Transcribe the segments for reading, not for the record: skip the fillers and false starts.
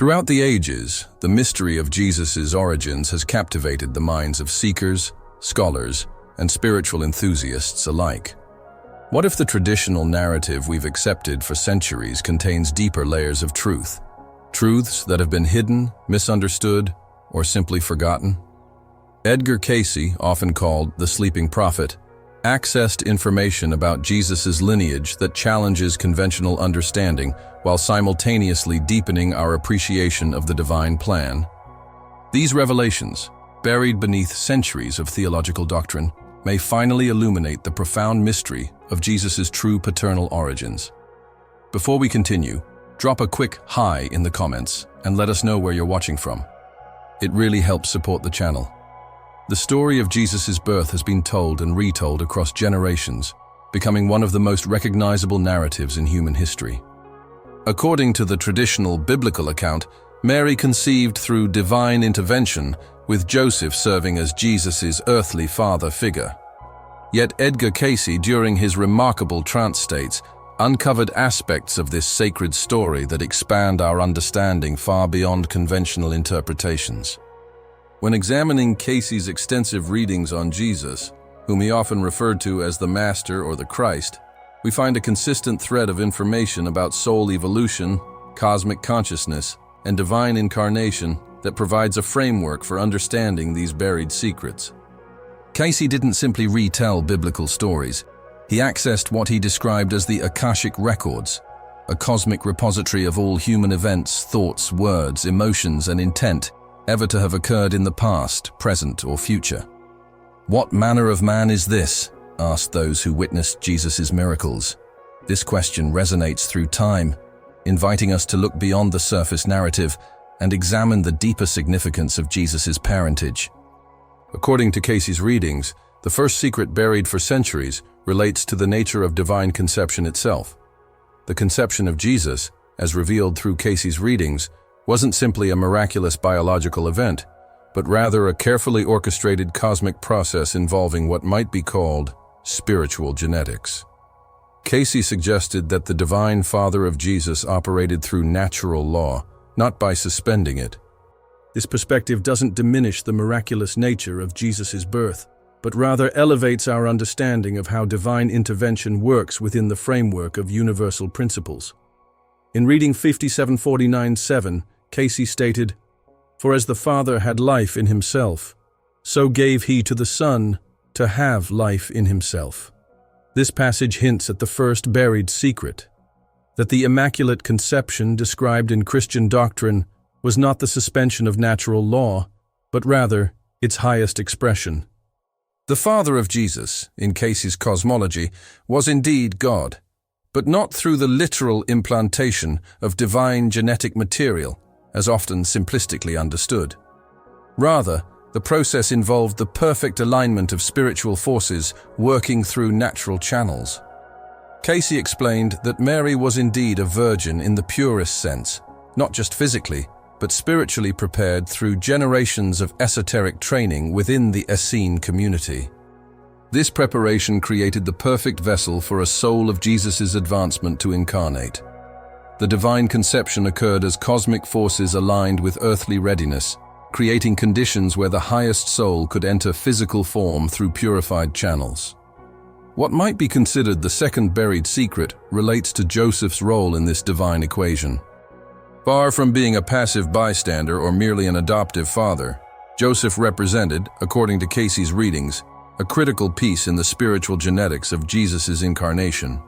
Throughout the ages, the mystery of Jesus' origins has captivated the minds of seekers, scholars, and spiritual enthusiasts alike. What if the traditional narrative we've accepted for centuries contains deeper layers of truth? Truths that have been hidden, misunderstood, or simply forgotten? Edgar Cayce, often called the Sleeping Prophet, accessed information about Jesus' lineage that challenges conventional understanding while simultaneously deepening our appreciation of the divine plan. These revelations, buried beneath centuries of theological doctrine, may finally illuminate the profound mystery of Jesus' true paternal origins. Before we continue, drop a quick hi in the comments and let us know where you're watching from. It really helps support the channel. The story of Jesus' birth has been told and retold across generations, becoming one of the most recognizable narratives in human history. According to the traditional biblical account, Mary conceived through divine intervention, with Joseph serving as Jesus' earthly father figure. Yet Edgar Cayce, during his remarkable trance states, uncovered aspects of this sacred story that expand our understanding far beyond conventional interpretations. When examining Cayce's extensive readings on Jesus, whom he often referred to as the Master or the Christ, we find a consistent thread of information about soul evolution, cosmic consciousness, and divine incarnation that provides a framework for understanding these buried secrets. Cayce didn't simply retell biblical stories. He accessed what he described as the Akashic Records, a cosmic repository of all human events, thoughts, words, emotions, and intent ever to have occurred in the past, present, or future. What manner of man is this? Asked those who witnessed Jesus' miracles. This question resonates through time, inviting us to look beyond the surface narrative and examine the deeper significance of Jesus' parentage. According to Cayce's readings, the first secret buried for centuries relates to the nature of divine conception itself. The conception of Jesus, as revealed through Cayce's readings, wasn't simply a miraculous biological event, but rather a carefully orchestrated cosmic process involving what might be called spiritual genetics. Cayce suggested that the divine father of Jesus operated through natural law, not by suspending it. This perspective doesn't diminish the miraculous nature of Jesus' birth, but rather elevates our understanding of how divine intervention works within the framework of universal principles. In reading 57:49-7, Cayce stated, "For as the Father had life in himself, so gave he to the Son to have life in himself." This passage hints at the first buried secret, that the Immaculate Conception described in Christian doctrine was not the suspension of natural law, but rather its highest expression. The father of Jesus, in Cayce's cosmology, was indeed God, but not through the literal implantation of divine genetic material, as often simplistically understood. Rather, the process involved the perfect alignment of spiritual forces working through natural channels. Cayce explained that Mary was indeed a virgin in the purest sense, not just physically, but spiritually prepared through generations of esoteric training within the Essene community. This preparation created the perfect vessel for a soul of Jesus' advancement to incarnate. The divine conception occurred as cosmic forces aligned with earthly readiness, creating conditions where the highest soul could enter physical form through purified channels. What might be considered the second buried secret relates to Joseph's role in this divine equation. Far from being a passive bystander or merely an adoptive father, Joseph represented, according to Cayce's readings, a critical piece in the spiritual genetics of Jesus' incarnation.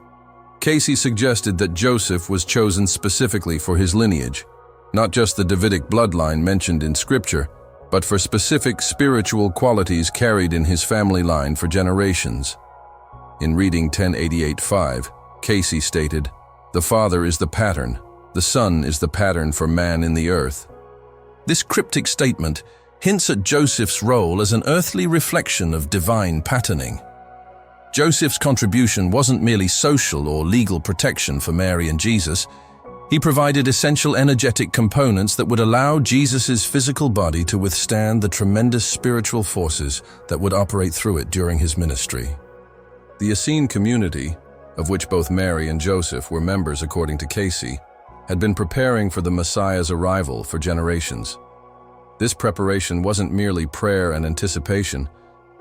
Cayce suggested that Joseph was chosen specifically for his lineage, not just the Davidic bloodline mentioned in Scripture, but for specific spiritual qualities carried in his family line for generations. In reading 1088:5, Cayce stated, "The Father is the pattern, the Son is the pattern for man in the earth." This cryptic statement hints at Joseph's role as an earthly reflection of divine patterning. Joseph's contribution wasn't merely social or legal protection for Mary and Jesus. He provided essential energetic components that would allow Jesus' physical body to withstand the tremendous spiritual forces that would operate through it during his ministry. The Essene community, of which both Mary and Joseph were members according to Cayce, had been preparing for the Messiah's arrival for generations. This preparation wasn't merely prayer and anticipation,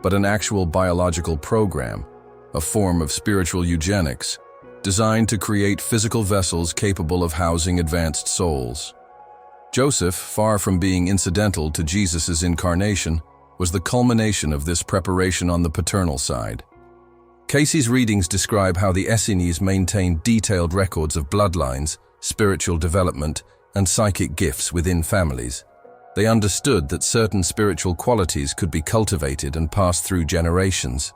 but an actual biological program, a form of spiritual eugenics, designed to create physical vessels capable of housing advanced souls. Joseph, far from being incidental to Jesus' incarnation, was the culmination of this preparation on the paternal side. Cayce's readings describe how the Essenes maintained detailed records of bloodlines, spiritual development, and psychic gifts within families. They understood that certain spiritual qualities could be cultivated and passed through generations.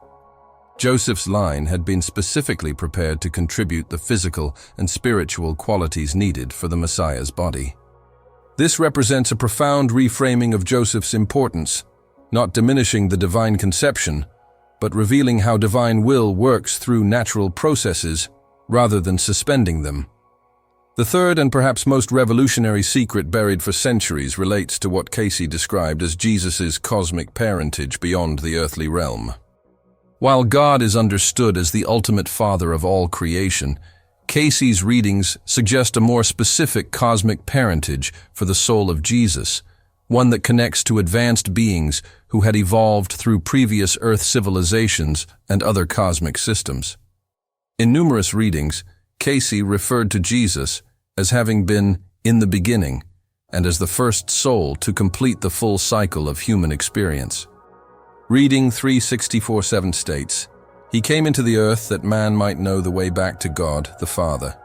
Joseph's line had been specifically prepared to contribute the physical and spiritual qualities needed for the Messiah's body. This represents a profound reframing of Joseph's importance, not diminishing the divine conception, but revealing how divine will works through natural processes rather than suspending them. The third and perhaps most revolutionary secret buried for centuries relates to what Cayce described as Jesus' cosmic parentage beyond the earthly realm. While God is understood as the ultimate father of all creation, Cayce's readings suggest a more specific cosmic parentage for the soul of Jesus, one that connects to advanced beings who had evolved through previous Earth civilizations and other cosmic systems. In numerous readings, Cayce referred to Jesus as having been in the beginning and as the first soul to complete the full cycle of human experience. Reading 364:7 states, "He came into the earth that man might know the way back to God, the Father."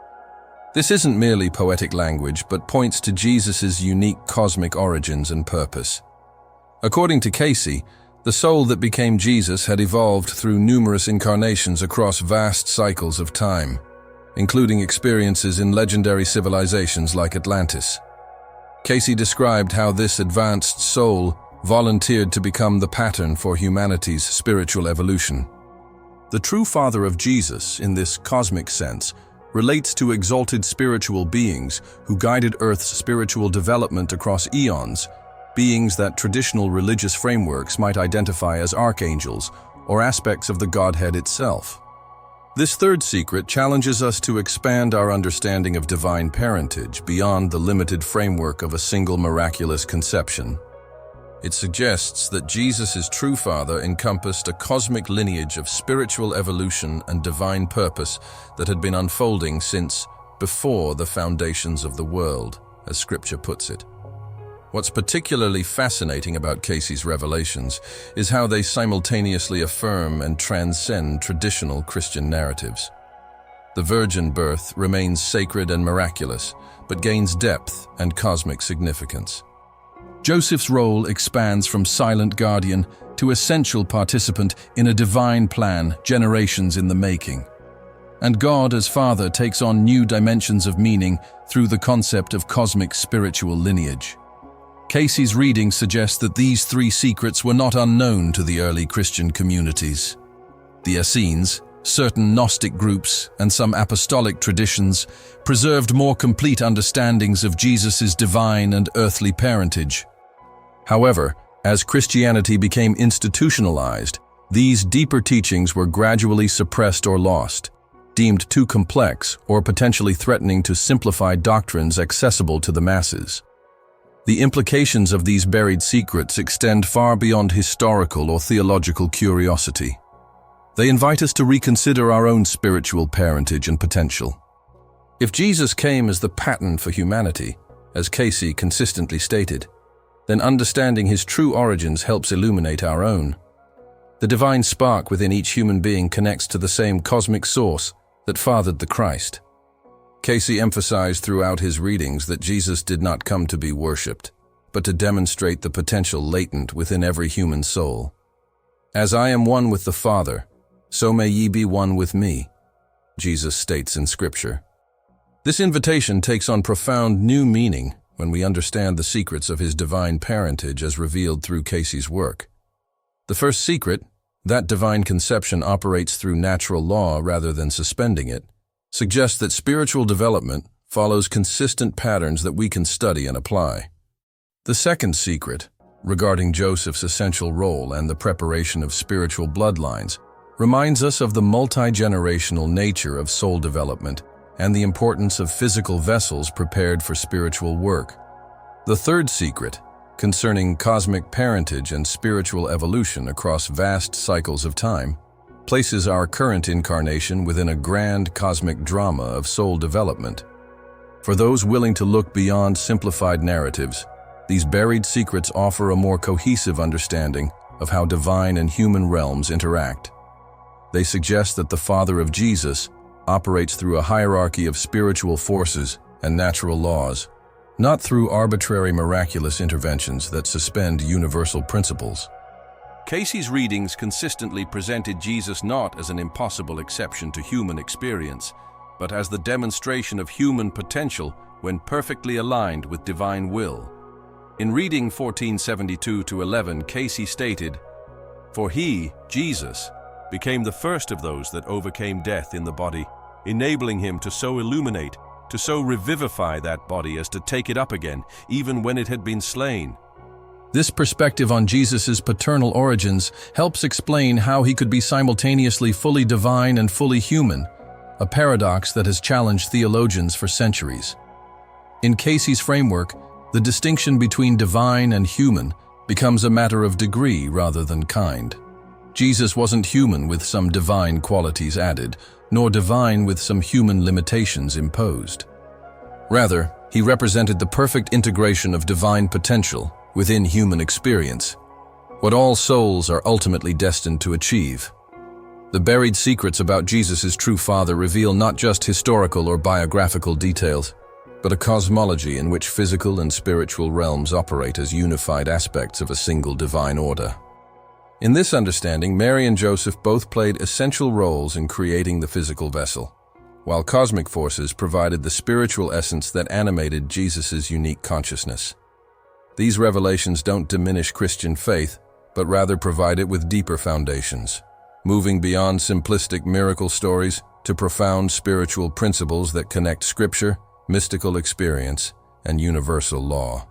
This isn't merely poetic language, but points to Jesus' unique cosmic origins and purpose. According to Cayce, the soul that became Jesus had evolved through numerous incarnations across vast cycles of time, including experiences in legendary civilizations like Atlantis. Cayce described how this advanced soul volunteered to become the pattern for humanity's spiritual evolution. The true father of Jesus, in this cosmic sense, relates to exalted spiritual beings who guided Earth's spiritual development across eons, beings that traditional religious frameworks might identify as archangels or aspects of the Godhead itself. This third secret challenges us to expand our understanding of divine parentage beyond the limited framework of a single miraculous conception. It suggests that Jesus' true father encompassed a cosmic lineage of spiritual evolution and divine purpose that had been unfolding since before the foundations of the world, as Scripture puts it. What's particularly fascinating about Cayce's revelations is how they simultaneously affirm and transcend traditional Christian narratives. The virgin birth remains sacred and miraculous, but gains depth and cosmic significance. Joseph's role expands from silent guardian to essential participant in a divine plan generations in the making. And God as Father takes on new dimensions of meaning through the concept of cosmic spiritual lineage. Cayce's reading suggests that these three secrets were not unknown to the early Christian communities. The Essenes, certain Gnostic groups, and some apostolic traditions preserved more complete understandings of Jesus' divine and earthly parentage. However, as Christianity became institutionalized, these deeper teachings were gradually suppressed or lost, deemed too complex or potentially threatening to simplify doctrines accessible to the masses. The implications of these buried secrets extend far beyond historical or theological curiosity. They invite us to reconsider our own spiritual parentage and potential. If Jesus came as the pattern for humanity, as Cayce consistently stated, then understanding his true origins helps illuminate our own. The divine spark within each human being connects to the same cosmic source that fathered the Christ. Cayce emphasized throughout his readings that Jesus did not come to be worshipped, but to demonstrate the potential latent within every human soul. "As I am one with the Father, so may ye be one with me," Jesus states in Scripture. This invitation takes on profound new meaning when we understand the secrets of his divine parentage as revealed through Cayce's work. The first secret, that divine conception operates through natural law rather than suspending it, suggests that spiritual development follows consistent patterns that we can study and apply. The second secret, regarding Joseph's essential role and the preparation of spiritual bloodlines, reminds us of the multi-generational nature of soul development and the importance of physical vessels prepared for spiritual work. The third secret, concerning cosmic parentage and spiritual evolution across vast cycles of time, places our current incarnation within a grand cosmic drama of soul development. For those willing to look beyond simplified narratives, these buried secrets offer a more cohesive understanding of how divine and human realms interact. They suggest that the Father of Jesus operates through a hierarchy of spiritual forces and natural laws, not through arbitrary miraculous interventions that suspend universal principles. Cayce's readings consistently presented Jesus not as an impossible exception to human experience, but as the demonstration of human potential when perfectly aligned with divine will. In reading 1472-11, Cayce stated, "For he, Jesus, became the first of those that overcame death in the body, enabling him to so illuminate, to so revivify that body as to take it up again, even when it had been slain." This perspective on Jesus' paternal origins helps explain how he could be simultaneously fully divine and fully human, a paradox that has challenged theologians for centuries. In Cayce's framework, the distinction between divine and human becomes a matter of degree rather than kind. Jesus wasn't human with some divine qualities added, nor divine with some human limitations imposed. Rather, he represented the perfect integration of divine potential within human experience, what all souls are ultimately destined to achieve. The buried secrets about Jesus' true father reveal not just historical or biographical details, but a cosmology in which physical and spiritual realms operate as unified aspects of a single divine order. In this understanding, Mary and Joseph both played essential roles in creating the physical vessel, while cosmic forces provided the spiritual essence that animated Jesus' unique consciousness. These revelations don't diminish Christian faith, but rather provide it with deeper foundations, moving beyond simplistic miracle stories to profound spiritual principles that connect scripture, mystical experience, and universal law.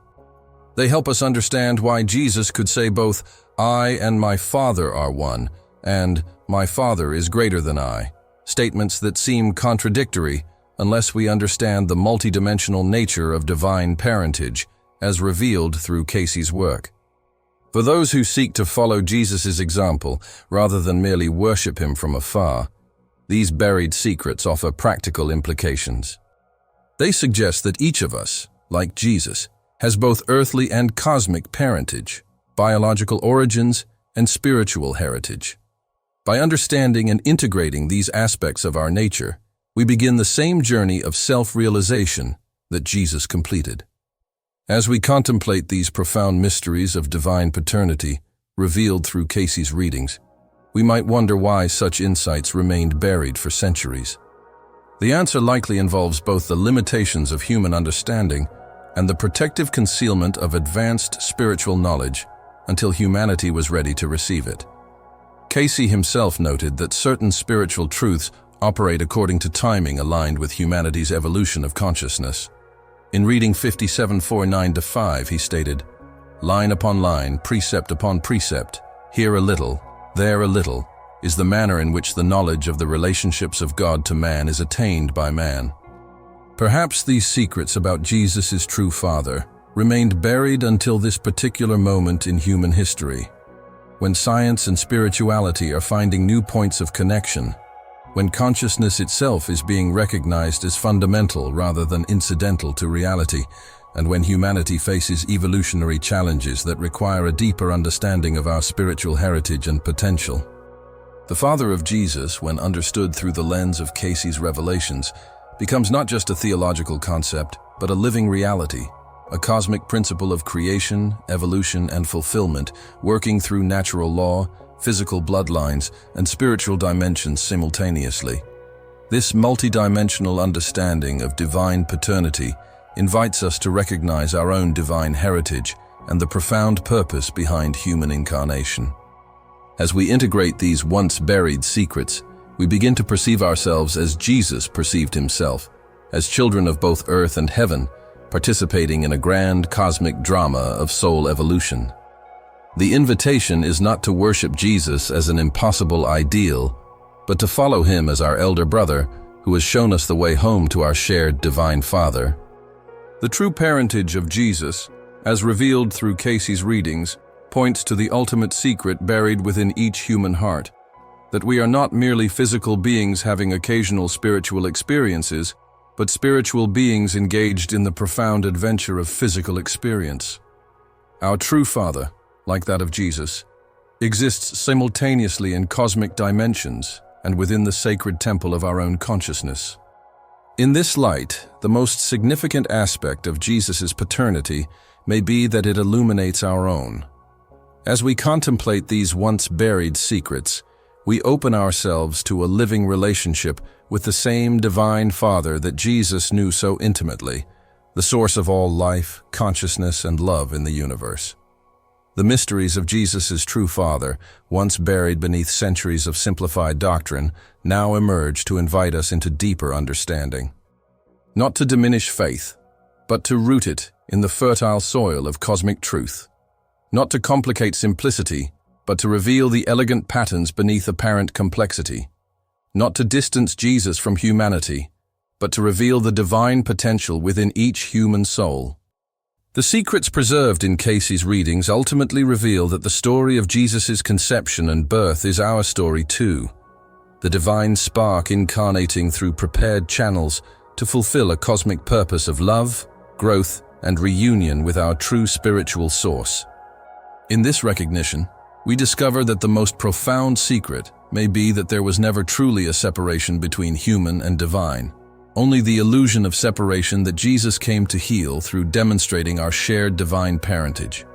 They help us understand why Jesus could say both, "I and my Father are one," and "My Father is greater than I," statements that seem contradictory unless we understand the multidimensional nature of divine parentage as revealed through Cayce's work. For those who seek to follow Jesus' example rather than merely worship him from afar, these buried secrets offer practical implications. They suggest that each of us, like Jesus, has both earthly and cosmic parentage, biological origins, and spiritual heritage. By understanding and integrating these aspects of our nature, we begin the same journey of self-realization that Jesus completed. As we contemplate these profound mysteries of divine paternity revealed through Cayce's readings, we might wonder why such insights remained buried for centuries. The answer likely involves both the limitations of human understanding and the protective concealment of advanced spiritual knowledge until humanity was ready to receive it. Cayce himself noted that certain spiritual truths operate according to timing aligned with humanity's evolution of consciousness. In reading 57:4-9-5, he stated, "Line upon line, precept upon precept, here a little, there a little, is the manner in which the knowledge of the relationships of God to man is attained by man." Perhaps these secrets about Jesus' true father remained buried until this particular moment in human history, when science and spirituality are finding new points of connection, when consciousness itself is being recognized as fundamental rather than incidental to reality, and when humanity faces evolutionary challenges that require a deeper understanding of our spiritual heritage and potential. The Father of Jesus, when understood through the lens of Cayce's revelations, becomes not just a theological concept, but a living reality, a cosmic principle of creation, evolution, and fulfillment, working through natural law, physical bloodlines, and spiritual dimensions simultaneously. This multidimensional understanding of divine paternity invites us to recognize our own divine heritage and the profound purpose behind human incarnation. As we integrate these once-buried secrets, we begin to perceive ourselves as Jesus perceived himself, as children of both earth and heaven, participating in a grand cosmic drama of soul evolution. The invitation is not to worship Jesus as an impossible ideal, but to follow him as our elder brother, who has shown us the way home to our shared Divine Father. The true parentage of Jesus, as revealed through Cayce's readings, points to the ultimate secret buried within each human heart, that we are not merely physical beings having occasional spiritual experiences, but spiritual beings engaged in the profound adventure of physical experience. Our true Father, like that of Jesus, exists simultaneously in cosmic dimensions and within the sacred temple of our own consciousness. In this light, the most significant aspect of Jesus' paternity may be that it illuminates our own. As we contemplate these once buried secrets, we open ourselves to a living relationship with the same Divine Father that Jesus knew so intimately, the source of all life, consciousness, and love in the universe. The mysteries of Jesus' true Father, once buried beneath centuries of simplified doctrine, now emerge to invite us into deeper understanding. Not to diminish faith, but to root it in the fertile soil of cosmic truth. Not to complicate simplicity, but to reveal the elegant patterns beneath apparent complexity. Not to distance Jesus from humanity, but to reveal the divine potential within each human soul. The secrets preserved in Cayce's readings ultimately reveal that the story of Jesus' conception and birth is our story too. The divine spark incarnating through prepared channels to fulfill a cosmic purpose of love, growth, and reunion with our true spiritual source. In this recognition, we discover that the most profound secret may be that there was never truly a separation between human and divine, only the illusion of separation that Jesus came to heal through demonstrating our shared divine parentage.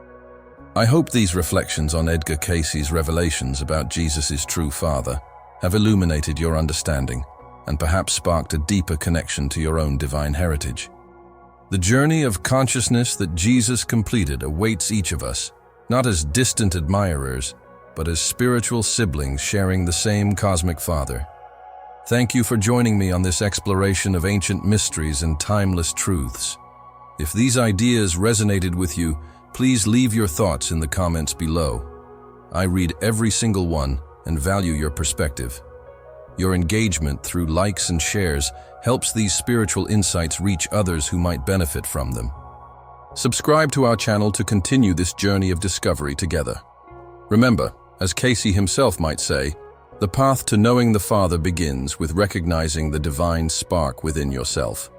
I hope these reflections on Edgar Cayce's revelations about Jesus' true Father have illuminated your understanding and perhaps sparked a deeper connection to your own divine heritage. The journey of consciousness that Jesus completed awaits each of us, not as distant admirers, but as spiritual siblings sharing the same cosmic Father. Thank you for joining me on this exploration of ancient mysteries and timeless truths. If these ideas resonated with you, please leave your thoughts in the comments below. I read every single one and value your perspective. Your engagement through likes and shares helps these spiritual insights reach others who might benefit from them. Subscribe to our channel to continue this journey of discovery together. Remember, as Cayce himself might say, the path to knowing the Father begins with recognizing the divine spark within yourself.